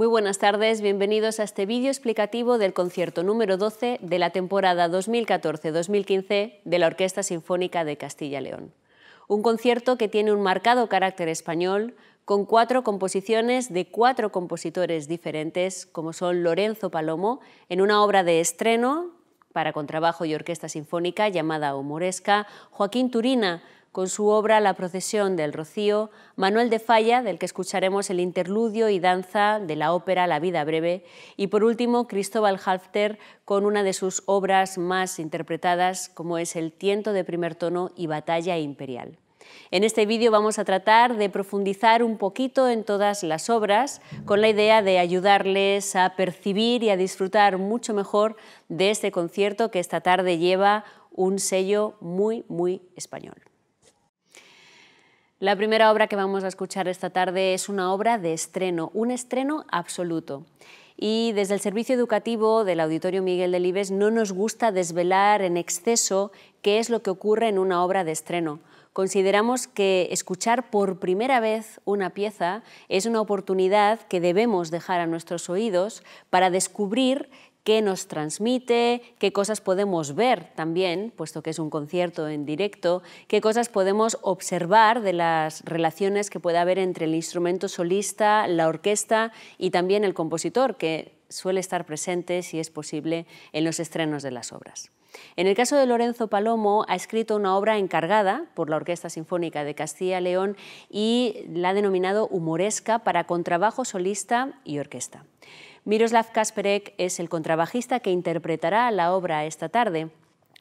Muy buenas tardes, bienvenidos a este vídeo explicativo del concierto número 12 de la temporada 2014-2015 de la Orquesta Sinfónica de Castilla y León. Un concierto que tiene un marcado carácter español, con 4 composiciones de 4 compositores diferentes, como son Lorenzo Palomo, en una obra de estreno para contrabajo y orquesta sinfónica llamada Humoresca, Joaquín Turina, con su obra La procesión del Rocío, Manuel de Falla, del que escucharemos el interludio y danza de la ópera La vida breve, y por último Cristóbal Halffter con una de sus obras más interpretadas, como es El tiento de primer tono y Batalla imperial. En este vídeo vamos a tratar de profundizar un poquito en todas las obras, con la idea de ayudarles a percibir y a disfrutar mucho mejor de este concierto que esta tarde lleva un sello muy español. La primera obra que vamos a escuchar esta tarde es una obra de estreno, un estreno absoluto. Y desde el Servicio Educativo del Auditorio Miguel Delibes no nos gusta desvelar en exceso qué es lo que ocurre en una obra de estreno. Consideramos que escuchar por primera vez una pieza es una oportunidad que debemos dejar a nuestros oídos para descubrir qué nos transmite, qué cosas podemos ver también, puesto que es un concierto en directo, qué cosas podemos observar de las relaciones que puede haber entre el instrumento solista, la orquesta y también el compositor, que suele estar presente, si es posible, en los estrenos de las obras. En el caso de Lorenzo Palomo, ha escrito una obra encargada por la Orquesta Sinfónica de Castilla y León y la ha denominado Humoresca para contrabajo solista y orquesta. Miroslav Kasperek es el contrabajista que interpretará la obra esta tarde.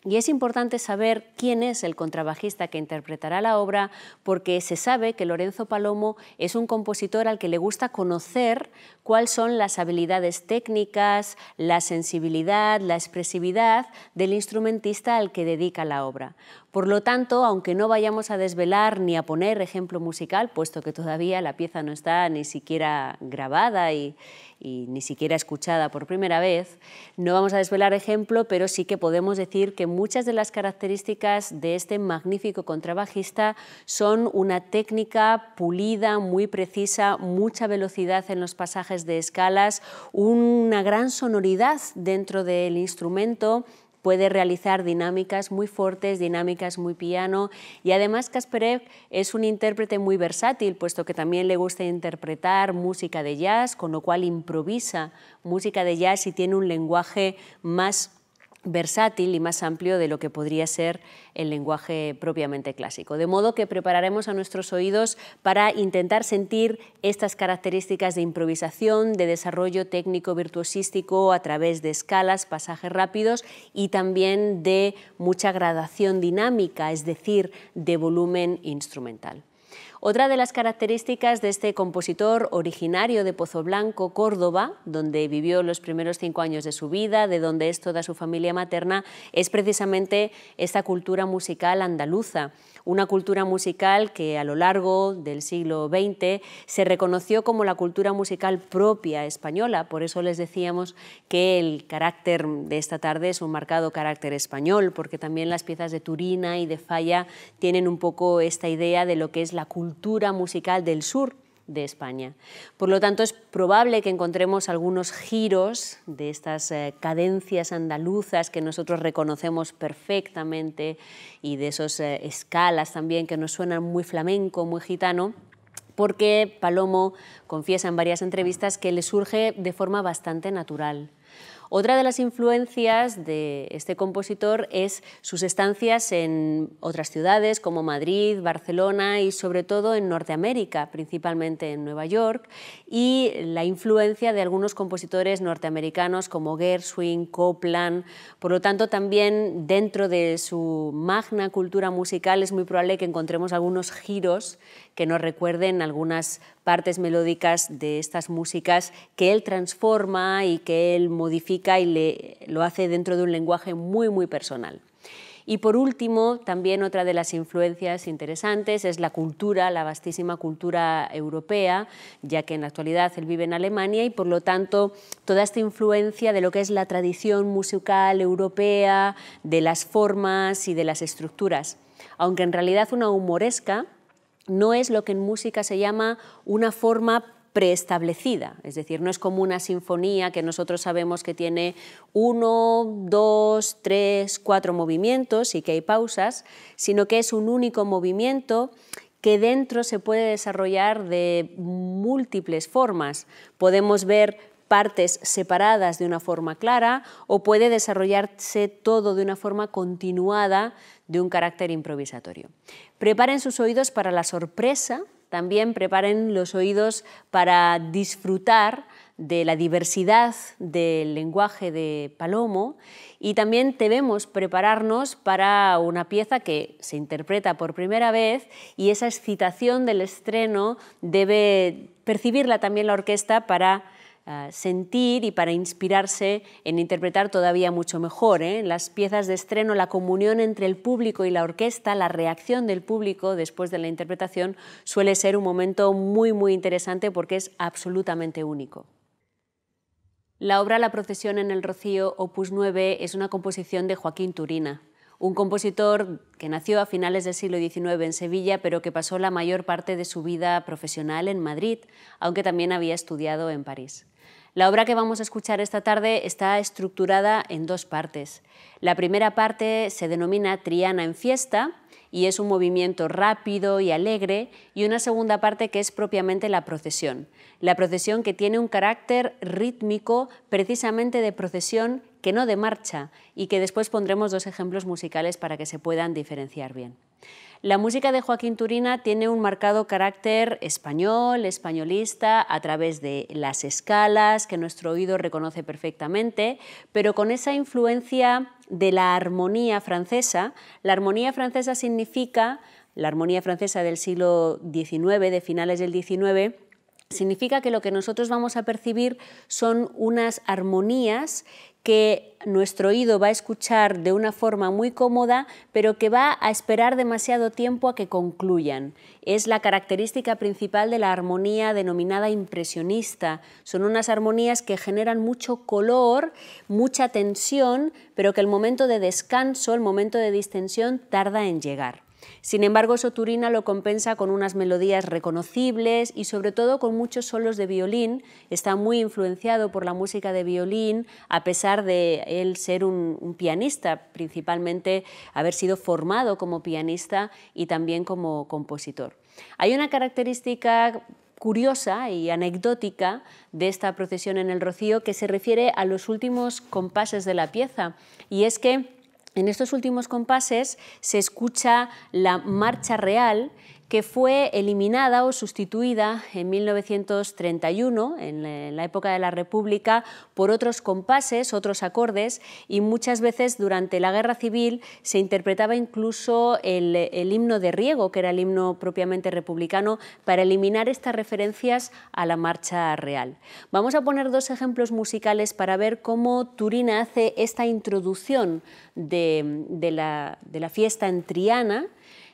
Y es importante saber quién es el contrabajista que interpretará la obra, porque se sabe que Lorenzo Palomo es un compositor al que le gusta conocer cuáles son las habilidades técnicas, la sensibilidad, la expresividad del instrumentista al que dedica la obra. Por lo tanto, aunque no vayamos a desvelar ni a poner ejemplo musical, puesto que todavía la pieza no está ni siquiera grabada y ni siquiera escuchada por primera vez, no vamos a desvelar ejemplo, pero sí que podemos decir que muchas de las características de este magnífico contrabajista son una técnica pulida, muy precisa, mucha velocidad en los pasajes de escalas, una gran sonoridad dentro del instrumento. Puede realizar dinámicas muy fuertes, dinámicas muy piano, y además Kasperek es un intérprete muy versátil, puesto que también le gusta interpretar música de jazz, con lo cual improvisa música de jazz y tiene un lenguaje más versátil y más amplio de lo que podría ser el lenguaje propiamente clásico. De modo que prepararemos a nuestros oídos para intentar sentir estas características de improvisación, de desarrollo técnico virtuosístico a través de escalas, pasajes rápidos y también de mucha gradación dinámica, es decir, de volumen instrumental. Otra de las características de este compositor originario de Pozoblanco, Córdoba, donde vivió los primeros 5 años de su vida, de donde es toda su familia materna, es precisamente esta cultura musical andaluza. Una cultura musical que a lo largo del siglo XX se reconoció como la cultura musical propia española. Por eso les decíamos que el carácter de esta tarde es un marcado carácter español, porque también las piezas de Turina y de Falla tienen un poco esta idea de lo que es la cultura musical del sur de España. Por lo tanto, es probable que encontremos algunos giros de estas cadencias andaluzas que nosotros reconocemos perfectamente y de esas escalas también que nos suenan muy flamenco, muy gitano, porque Palomo confiesa en varias entrevistas que le surge de forma bastante natural. Otra de las influencias de este compositor es sus estancias en otras ciudades como Madrid, Barcelona y sobre todo en Norteamérica, principalmente en Nueva York, y la influencia de algunos compositores norteamericanos como Gershwin, Copland. Por lo tanto, también dentro de su magna cultura musical es muy probable que encontremos algunos giros que nos recuerden algunas partes melódicas de estas músicas que él transforma y que él modifica y lo hace dentro de un lenguaje muy personal. Y por último, también otra de las influencias interesantes es la cultura, la vastísima cultura europea, ya que en la actualidad él vive en Alemania y por lo tanto toda esta influencia de lo que es la tradición musical europea, de las formas y de las estructuras. Aunque en realidad una humoresca no es lo que en música se llama una forma preestablecida, es decir, no es como una sinfonía que nosotros sabemos que tiene 1, 2, 3, 4 movimientos y que hay pausas, sino que es un único movimiento que dentro se puede desarrollar de múltiples formas. Podemos ver partes separadas de una forma clara o puede desarrollarse todo de una forma continuada de un carácter improvisatorio. Preparen sus oídos para la sorpresa. También preparen los oídos para disfrutar de la diversidad del lenguaje de Palomo y también debemos prepararnos para una pieza que se interpreta por primera vez y esa excitación del estreno debe percibirla también la orquesta para sentir y para inspirarse en interpretar todavía mucho mejor. En las piezas de estreno, la comunión entre el público y la orquesta, la reacción del público después de la interpretación suele ser un momento muy interesante porque es absolutamente único. La obra La procesión en el Rocío, opus 9, es una composición de Joaquín Turina, un compositor que nació a finales del siglo XIX en Sevilla, pero que pasó la mayor parte de su vida profesional en Madrid, aunque también había estudiado en París. La obra que vamos a escuchar esta tarde está estructurada en 2 partes. La primera parte se denomina Triana en fiesta y es un movimiento rápido y alegre, y una segunda parte que es propiamente la procesión que tiene un carácter rítmico precisamente de procesión que no de marcha y que después pondremos 2 ejemplos musicales para que se puedan diferenciar bien. La música de Joaquín Turina tiene un marcado carácter español, españolista, a través de las escalas que nuestro oído reconoce perfectamente, pero con esa influencia de la armonía francesa. La armonía francesa significa, la armonía francesa del siglo XIX, de finales del XIX, significa que lo que nosotros vamos a percibir son unas armonías que nuestro oído va a escuchar de una forma muy cómoda, pero que va a esperar demasiado tiempo a que concluyan. Es la característica principal de la armonía denominada impresionista. Son unas armonías que generan mucho color, mucha tensión, pero que el momento de descanso, el momento de distensión, tarda en llegar. Sin embargo, eso Turina lo compensa con unas melodías reconocibles y sobre todo con muchos solos de violín. Está muy influenciado por la música de violín, a pesar de él ser un pianista, principalmente haber sido formado como pianista y también como compositor. Hay una característica curiosa y anecdótica de esta procesión en el Rocío que se refiere a los últimos compases de la pieza, y es que en estos últimos compases se escucha la marcha real, que fue eliminada o sustituida en 1931, en la época de la República, por otros compases, otros acordes, y muchas veces durante la Guerra Civil se interpretaba incluso el himno de Riego, que era el himno propiamente republicano, para eliminar estas referencias a la marcha real. Vamos a poner 2 ejemplos musicales para ver cómo Turina hace esta introducción de la fiesta en Triana.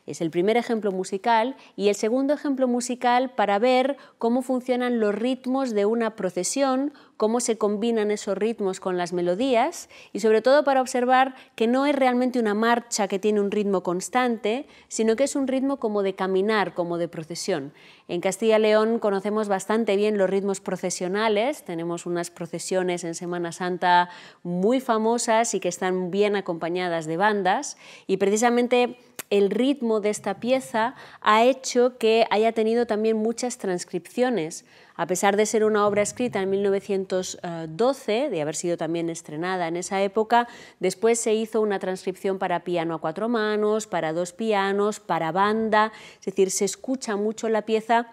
Es el primer ejemplo musical, y el segundo ejemplo musical para ver cómo funcionan los ritmos de una procesión, cómo se combinan esos ritmos con las melodías y sobre todo para observar que no es realmente una marcha que tiene un ritmo constante, sino que es un ritmo como de caminar, como de procesión. En Castilla y León conocemos bastante bien los ritmos procesionales, tenemos unas procesiones en Semana Santa muy famosas y que están bien acompañadas de bandas, y precisamente el ritmo de esta pieza ha hecho que haya tenido también muchas transcripciones. A pesar de ser una obra escrita en 1912, de haber sido también estrenada en esa época, después se hizo una transcripción para piano a 4 manos, para 2 pianos, para banda, es decir, se escucha mucho la pieza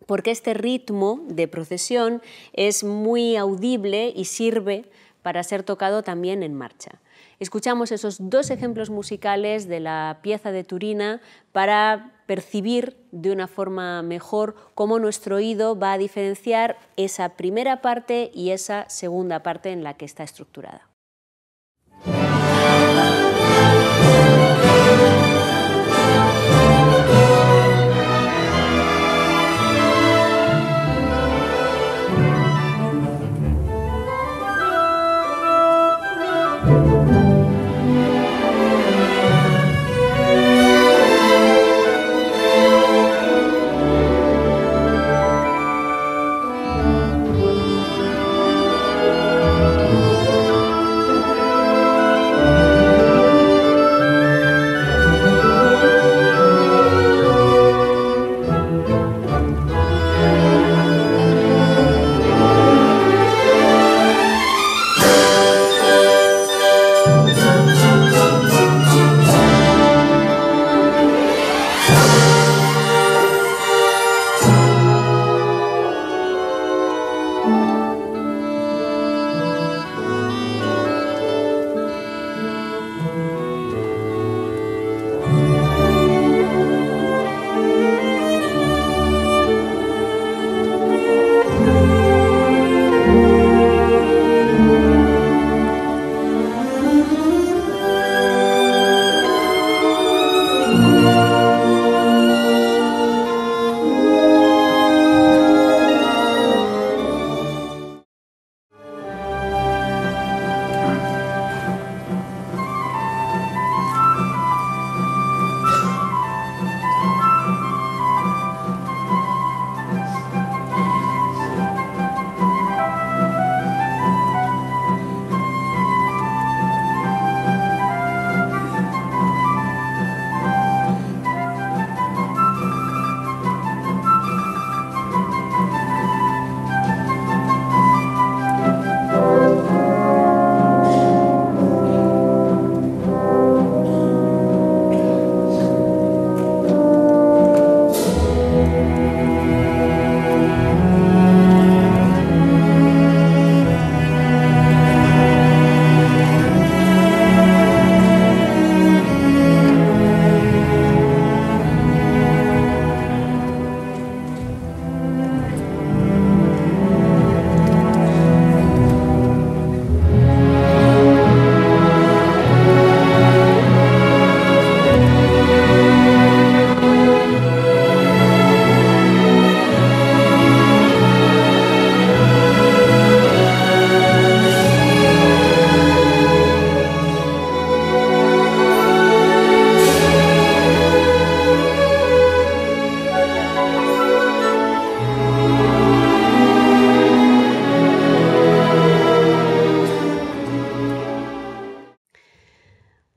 porque este ritmo de procesión es muy audible y sirve para ser tocado también en marcha. Escuchamos esos 2 ejemplos musicales de la pieza de Turina para percibir de una forma mejor cómo nuestro oído va a diferenciar esa primera parte y esa segunda parte en la que está estructurada.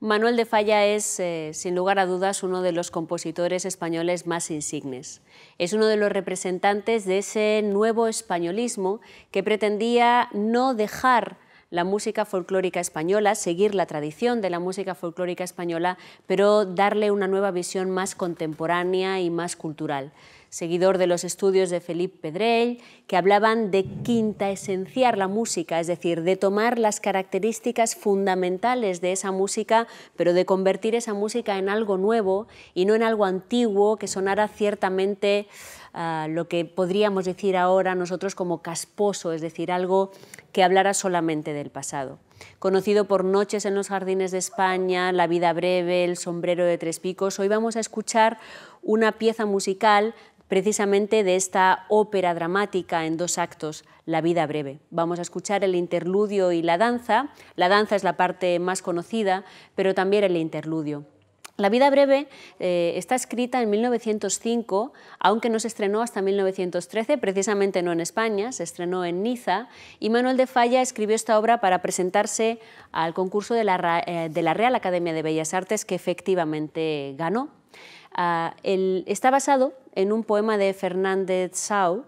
Manuel de Falla es, sin lugar a dudas, uno de los compositores españoles más insignes. Es uno de los representantes de ese nuevo españolismo que pretendía no dejar la música folclórica española, seguir la tradición de la música folclórica española, pero darle una nueva visión más contemporánea y más cultural. Seguidor de los estudios de Felip Pedrell, que hablaban de quintaesenciar la música, es decir, de tomar las características fundamentales de esa música, pero de convertir esa música en algo nuevo y no en algo antiguo que sonara ciertamente lo que podríamos decir ahora nosotros como casposo, es decir, algo que hablara solamente del pasado. Conocido por Noches en los Jardines de España, La vida breve, El sombrero de tres picos, hoy vamos a escuchar una pieza musical precisamente de esta ópera dramática en 2 actos, La vida breve. Vamos a escuchar el interludio y la danza. La danza es la parte más conocida, pero también el interludio. La vida breve está escrita en 1905, aunque no se estrenó hasta 1913, precisamente no en España, se estrenó en Niza, y Manuel de Falla escribió esta obra para presentarse al concurso de la Real Academia de Bellas Artes, que efectivamente ganó. Está basado en un poema de Fernández Sau,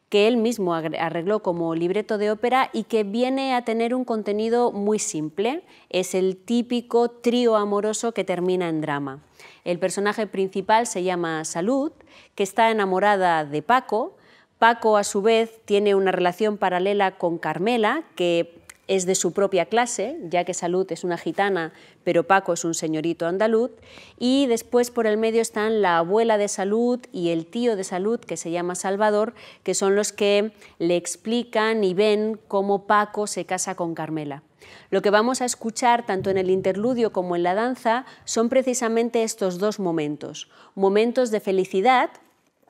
que él mismo arregló como libreto de ópera y que viene a tener un contenido muy simple. Es el típico trío amoroso que termina en drama. El personaje principal se llama Salud, que está enamorada de Paco. Paco, a su vez, tiene una relación paralela con Carmela, que es de su propia clase, ya que Salud es una gitana, pero Paco es un señorito andaluz, y después por el medio están la abuela de Salud y el tío de Salud, que se llama Salvador, que son los que le explican y ven cómo Paco se casa con Carmela. Lo que vamos a escuchar tanto en el interludio como en la danza son precisamente estos 2 momentos, momentos de felicidad,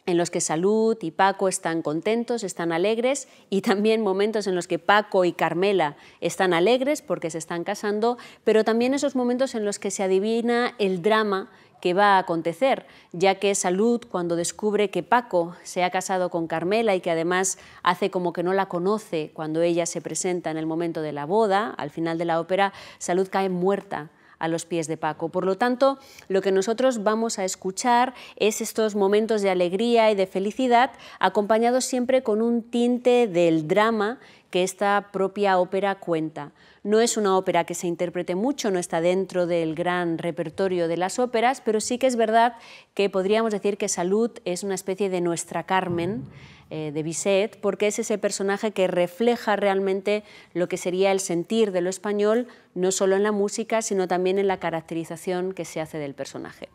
en los que Salud y Paco están contentos, están alegres, y también momentos en los que Paco y Carmela están alegres porque se están casando, pero también esos momentos en los que se adivina el drama que va a acontecer, ya que Salud, cuando descubre que Paco se ha casado con Carmela y que además hace como que no la conoce cuando ella se presenta en el momento de la boda, al final de la ópera, Salud cae muerta a los pies de Paco. Por lo tanto, lo que nosotros vamos a escuchar es estos momentos de alegría y de felicidad, acompañados siempre con un tinte del drama que esta propia ópera cuenta. No es una ópera que se interprete mucho, no está dentro del gran repertorio de las óperas, pero sí que es verdad que podríamos decir que Salud es una especie de nuestra Carmen de Bizet, porque es ese personaje que refleja realmente lo que sería el sentir de lo español, no solo en la música, sino también en la caracterización que se hace del personaje.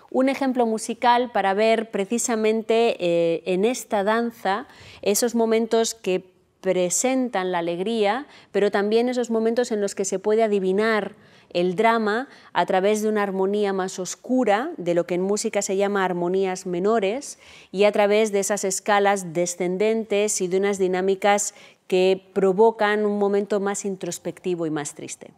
Un ejemplo musical para ver precisamente en esta danza esos momentos que presentan la alegría, pero también esos momentos en los que se puede adivinar el drama a través de una armonía más oscura, de lo que en música se llama armonías menores, y a través de esas escalas descendentes y de unas dinámicas que provocan un momento más introspectivo y más triste.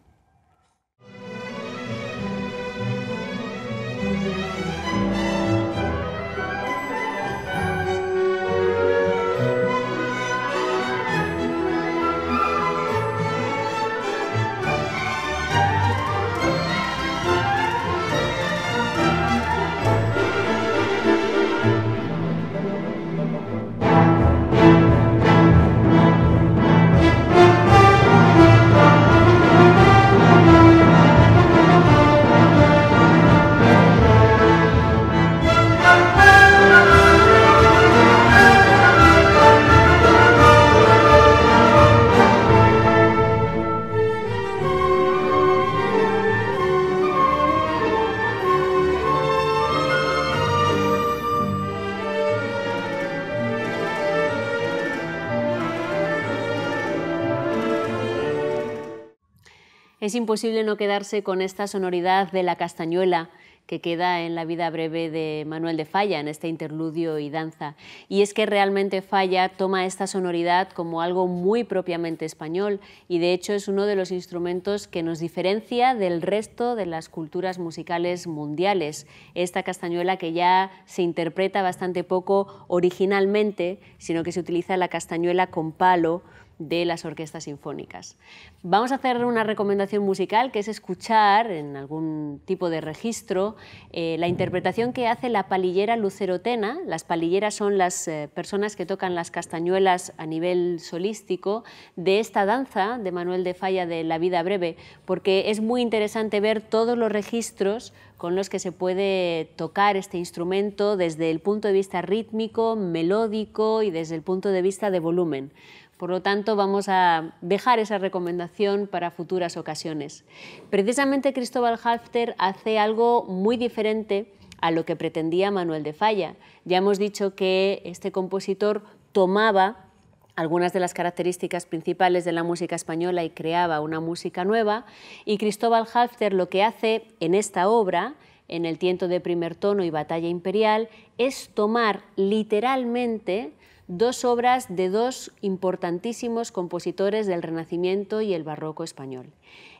Es imposible no quedarse con esta sonoridad de la castañuela que queda en la vida breve de Manuel de Falla, en este interludio y danza. Y es que realmente Falla toma esta sonoridad como algo muy propiamente español y de hecho es uno de los instrumentos que nos diferencia del resto de las culturas musicales mundiales. Esta castañuela que ya se interpreta bastante poco originalmente, sino que se utiliza la castañuela con palo de las orquestas sinfónicas. Vamos a hacer una recomendación musical, que es escuchar en algún tipo de registro la interpretación que hace la palillera lucerotena. Las palilleras son las personas que tocan las castañuelas a nivel solístico de esta danza de Manuel de Falla de La vida breve, porque es muy interesante ver todos los registros con los que se puede tocar este instrumento desde el punto de vista rítmico, melódico y desde el punto de vista de volumen. Por lo tanto, vamos a dejar esa recomendación para futuras ocasiones. Precisamente Cristóbal Halffter hace algo muy diferente a lo que pretendía Manuel de Falla. Ya hemos dicho que este compositor tomaba algunas de las características principales de la música española y creaba una música nueva, y Cristóbal Halffter lo que hace en esta obra, en el tiento de primer tono y Batalla Imperial, es tomar literalmente dos obras de dos importantísimos compositores del Renacimiento y el Barroco español.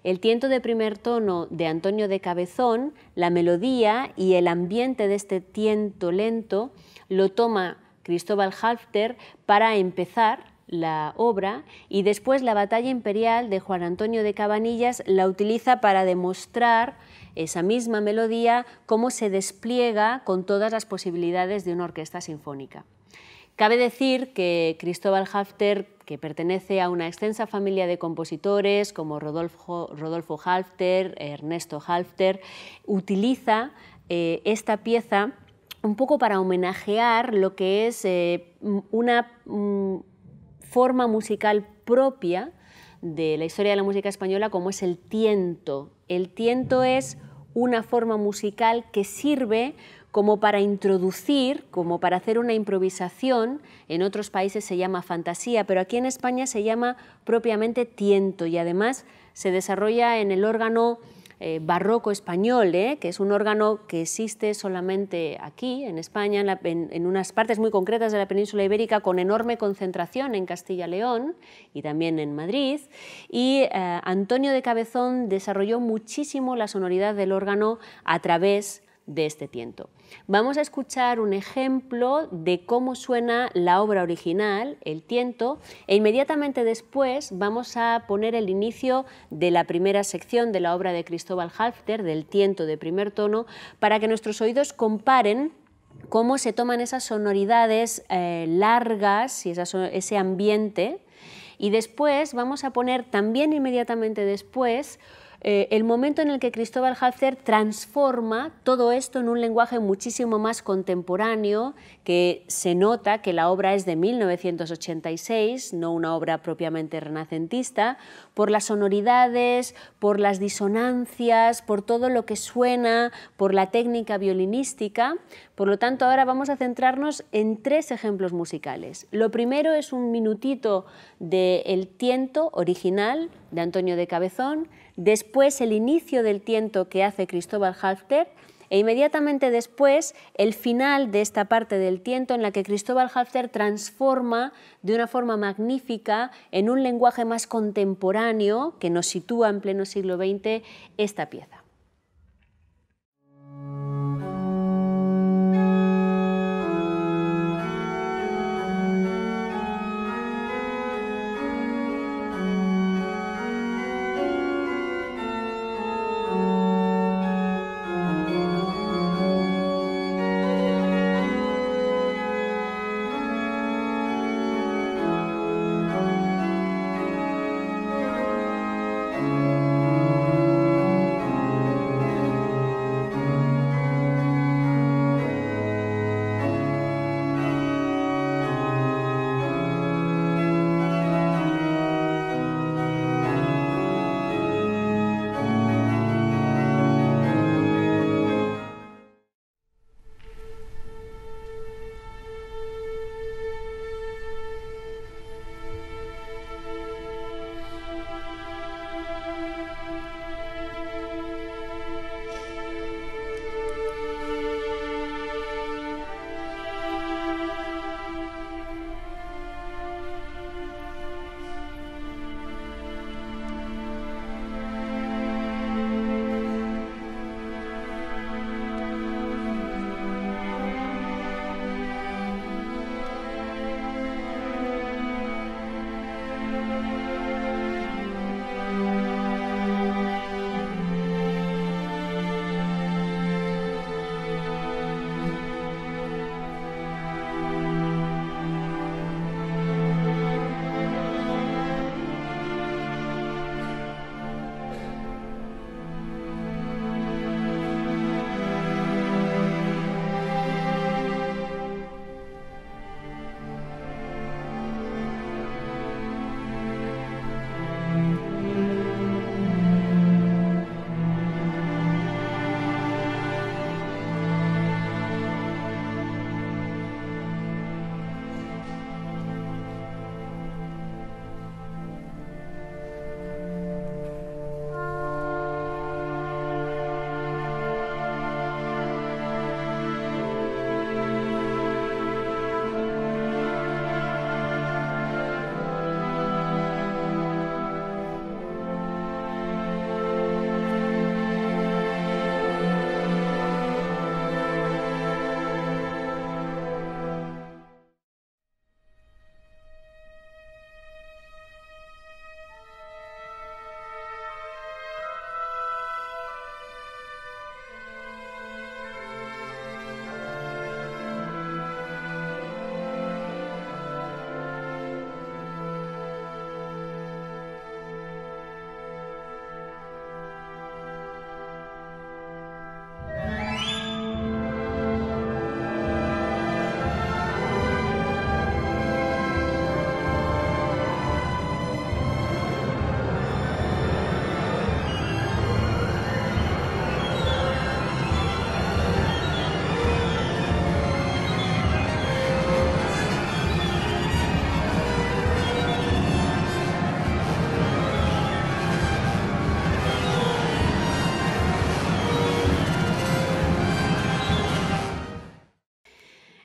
El tiento de primer tono de Antonio de Cabezón, la melodía y el ambiente de este tiento lento lo toma Cristóbal Halffter para empezar la obra, y después la Batalla Imperial de Juan Antonio de Cabanillas la utiliza para demostrar esa misma melodía, cómo se despliega con todas las posibilidades de una orquesta sinfónica. Cabe decir que Cristóbal Halffter, que pertenece a una extensa familia de compositores como Rodolfo Halffter, Ernesto Halffter, utiliza esta pieza un poco para homenajear lo que es una forma musical propia de la historia de la música española, como es el tiento. El tiento es una forma musical que sirve como para introducir, como para hacer una improvisación. En otros países se llama fantasía, pero aquí en España se llama propiamente tiento, y además se desarrolla en el órgano barroco español, que es un órgano que existe solamente aquí, en España, en unas partes muy concretas de la península ibérica, con enorme concentración en Castilla-León y también en Madrid. Y Antonio de Cabezón desarrolló muchísimo la sonoridad del órgano a través de este tiento. Vamos a escuchar un ejemplo de cómo suena la obra original, el tiento, e inmediatamente después vamos a poner el inicio de la primera sección de la obra de Cristóbal Halffter, del tiento de primer tono, para que nuestros oídos comparen cómo se toman esas sonoridades largas y ese ambiente, Y después vamos a poner también inmediatamente después el momento en el que Cristóbal Halffter transforma todo esto en un lenguaje muchísimo más contemporáneo, que se nota que la obra es de 1986, no una obra propiamente renacentista, por las sonoridades, por las disonancias, por todo lo que suena, por la técnica violinística. Por lo tanto, ahora vamos a centrarnos en 3 ejemplos musicales. Lo primero es un minutito del tiento original de Antonio de Cabezón, después el inicio del tiento que hace Cristóbal Halffter e inmediatamente después el final de esta parte del tiento en la que Cristóbal Halffter transforma de una forma magnífica en un lenguaje más contemporáneo que nos sitúa en pleno siglo XX esta pieza.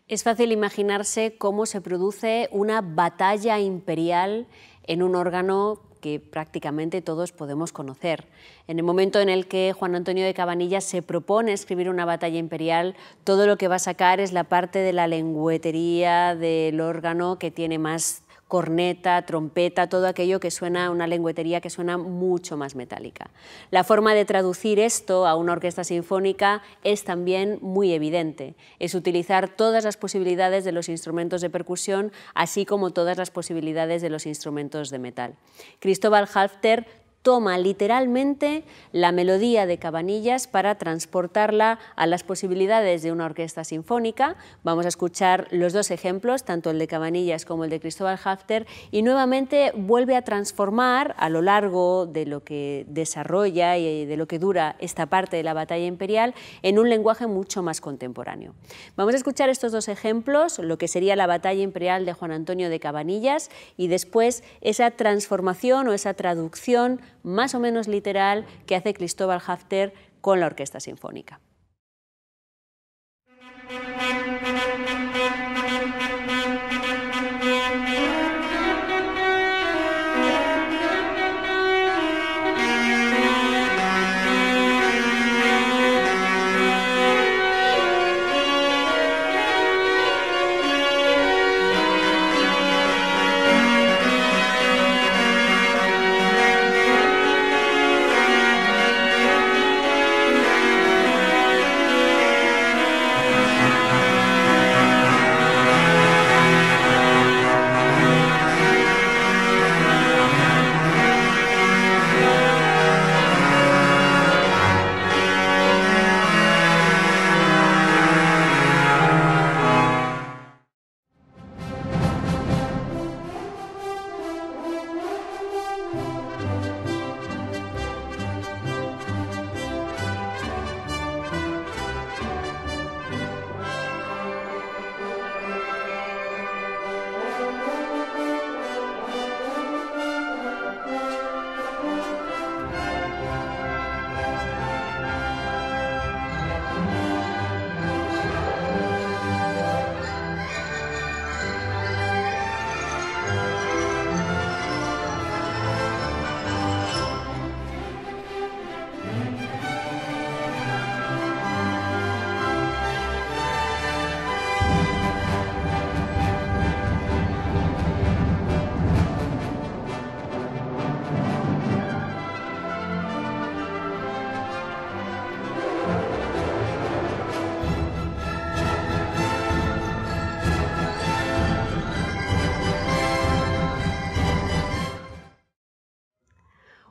Es fácil imaginarse cómo se produce una batalla imperial en un órgano que prácticamente todos podemos conocer. En el momento en el que Juan Antonio de Cabanillas se propone escribir una batalla imperial, todo lo que va a sacar es la parte de la lengüetería del órgano que tiene más corneta, trompeta, todo aquello que suena, una lengüetería que suena mucho más metálica. La forma de traducir esto a una orquesta sinfónica es también muy evidente. Es utilizar todas las posibilidades de los instrumentos de percusión, así como todas las posibilidades de los instrumentos de metal. Cristóbal Halffter toma literalmente la melodía de Cabanillas para transportarla a las posibilidades de una orquesta sinfónica. Vamos a escuchar los dos ejemplos, tanto el de Cabanillas como el de Cristóbal Halffter, y nuevamente vuelve a transformar a lo largo de lo que desarrolla y de lo que dura esta parte de la batalla imperial en un lenguaje mucho más contemporáneo. Vamos a escuchar estos dos ejemplos, lo que sería la batalla imperial de Juan Antonio de Cabanillas y después esa transformación o esa traducción más o menos literal que hace Cristóbal Halffter con la Orquesta Sinfónica.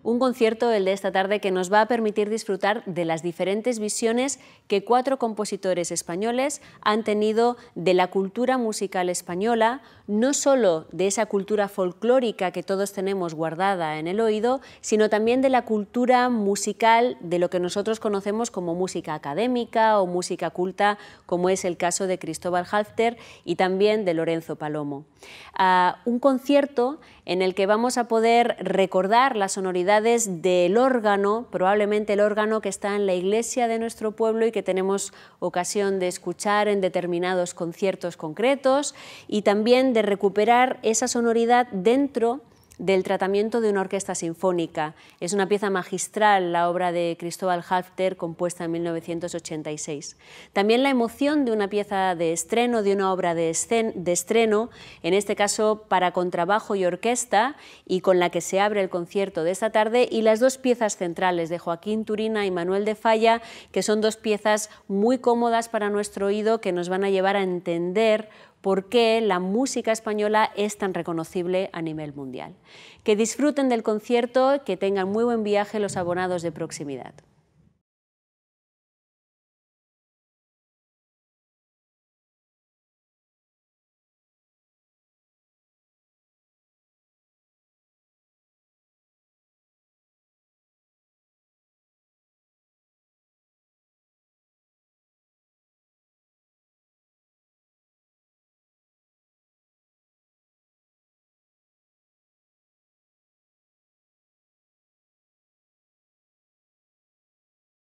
Un concierto, el de esta tarde, que nos va a permitir disfrutar de las diferentes visiones que 4 compositores españoles han tenido de la cultura musical española, no solo de esa cultura folclórica que todos tenemos guardada en el oído, sino también de la cultura musical de lo que nosotros conocemos como música académica o música culta, como es el caso de Cristóbal Halffter y también de Lorenzo Palomo. Un concierto en el que vamos a poder recordar las sonoridades del órgano, probablemente el órgano que está en la iglesia de nuestro pueblo y que tenemos ocasión de escuchar en determinados conciertos concretos, y también de recuperar esa sonoridad dentro del tratamiento de una orquesta sinfónica. Es una pieza magistral, la obra de Cristóbal Halffter, compuesta en 1986. También la emoción de una pieza de estreno, de una obra de estreno, en este caso para contrabajo y orquesta, y con la que se abre el concierto de esta tarde, y las 2 piezas centrales de Joaquín Turina y Manuel de Falla, que son 2 piezas muy cómodas para nuestro oído, que nos van a llevar a entender por qué la música española es tan reconocible a nivel mundial. Que disfruten del concierto, que tengan muy buen viaje los abonados de proximidad.